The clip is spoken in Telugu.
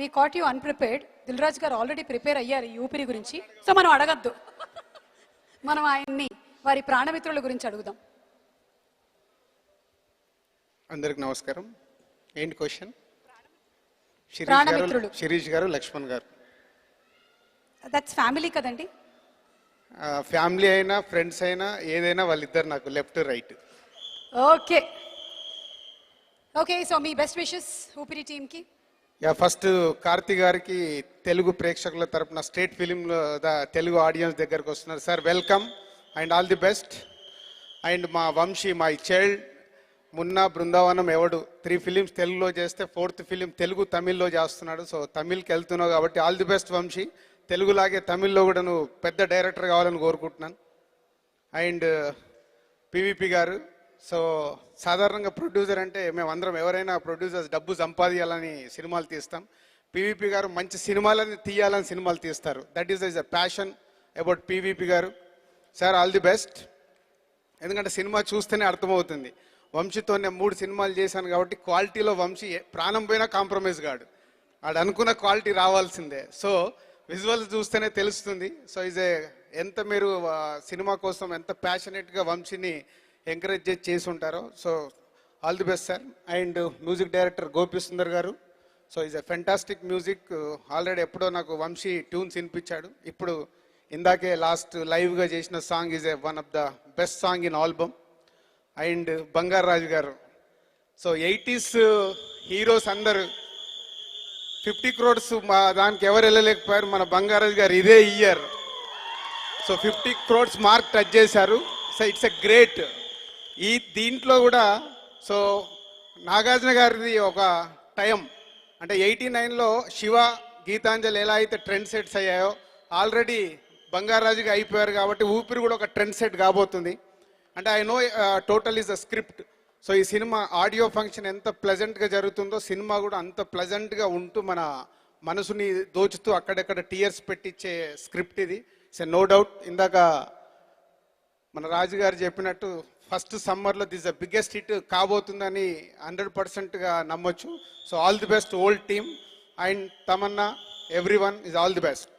We caught you unprepared. Dil Raju గారు ఆల్రెడీ ప్రిపేర్ అయ్యారు ఈ ఊపిరి గురించి, సో మనం అడగద్దు. మనం ఆయన్ని వారి ప్రాణమిత్రుల గురించి అడుగుదాం. అందరికి నమస్కారం. ఏంటి క్వశ్చన్? ప్రాణమిత్రులు. శిరీష్ గారు, లక్ష్మణ్ గారు. దట్స్ ఫ్యామిలీ కదండి. ఫ్యామిలీ అయినా ఫ్రెండ్స్ అయినా ఏదైనా వాళ్ళిద్దరు నాకు left right. Okay okay, so మీ బెస్ట్ విషెస్ ఊపిరి టీమ్కి. ఫస్ట్ కార్తీ గారికి తెలుగు ప్రేక్షకుల తరపున స్టేట్ ఫిలిం తెలుగు ఆడియన్స్ దగ్గరకు వస్తున్నారు sir, welcome and all the best. And మా వంశీ, మై చైల్డ్, మున్నా, బృందావనం, ఎవడు 3 ఫిలిమ్స్ తెలుగులో చేస్తే 4th ఫిలిం తెలుగు తమిళ్లో చేస్తున్నాడు. సో తమిళ్కి వెళ్తున్నావు కాబట్టి ఆల్ ది బెస్ట్ వంశీ. తెలుగులాగే తమిళ్లో కూడా నువ్వు పెద్ద డైరెక్టర్ కావాలని కోరుకుంటున్నాను. అండ్ పివిపి గారు, సో సాధారణంగా ప్రొడ్యూసర్ అంటే మేమందరం ఎవరైనా ప్రొడ్యూసర్స్ డబ్బు సంపాదించాలని సినిమాలు తీస్తాం. పివిపి గారు మంచి సినిమాలని తీయాలని సినిమాలు తీస్తారు. That is a passion about PVP గారు. Sir all the best. ఎందుకంటే సినిమా చూస్తేనే అర్థమవుతుంది. వంశీతో నేను 3 సినిమాలు చేశాను కాబట్టి క్వాలిటీలో వంశీ ప్రాణం పోయినా కాంప్రమైజ్ కాడు. ఆడు అనుకున్న క్వాలిటీ రావాల్సిందే. సో విజువల్స్ చూస్తేనే తెలుస్తుంది. సో ఎంత మీరు సినిమా కోసం ఎంత ప్యాషనెట్గా వంశీని ఎంకరేజ్ చేసి ఉంటారో. So all the best sir. And music director Gopi Sundar గారు, so a fantastic music. Already ఎప్పుడో నాకు వంశీ ట్యూన్స్ వినిపించాడు. ఇప్పుడు ఇందాకే లాస్ట్ లైవ్గా చేసిన song one of the best song in album. And బంగారు రాజు గారు, సో 80s హీరోస్ అందరు 50 crores మా దానికి ఎవరు వెళ్ళలేకపోయారు. మన బంగారాజు గారు ఇదే year so 50 crores mark touch చేశారు. So it's a great. దీంట్లో కూడా సో నాగార్జున గారిది ఒక టైం అంటే 89లో శివ, గీతాంజలి ఎలా అయితే ట్రెండ్ సెట్స్ అయ్యాయో ఆల్రెడీ బంగారాజుగా అయిపోయారు కాబట్టి ఊపిరి కూడా ఒక ట్రెండ్ సెట్ కాబోతుంది. అంటే I know total is a script. So ఈ సినిమా ఆడియో ఫంక్షన్ ఎంత ప్లెజెంట్గా జరుగుతుందో సినిమా కూడా అంత ప్లెజెంట్గా ఉంటూ మన మనసుని దోచుతూ అక్కడెక్కడ టీయర్స్ పెట్టించే స్క్రిప్ట్ ఇది. సో నో డౌట్ ఇందాక మన రాజు గారు చెప్పినట్టు ఫస్ట్ సమ్మర్లో దిస్ ద బిగ్గెస్ట్ హిట్ కాబోతుందని 100%గా నమ్మొచ్చు. So all the best old team and Tamannaah, every one is all the best.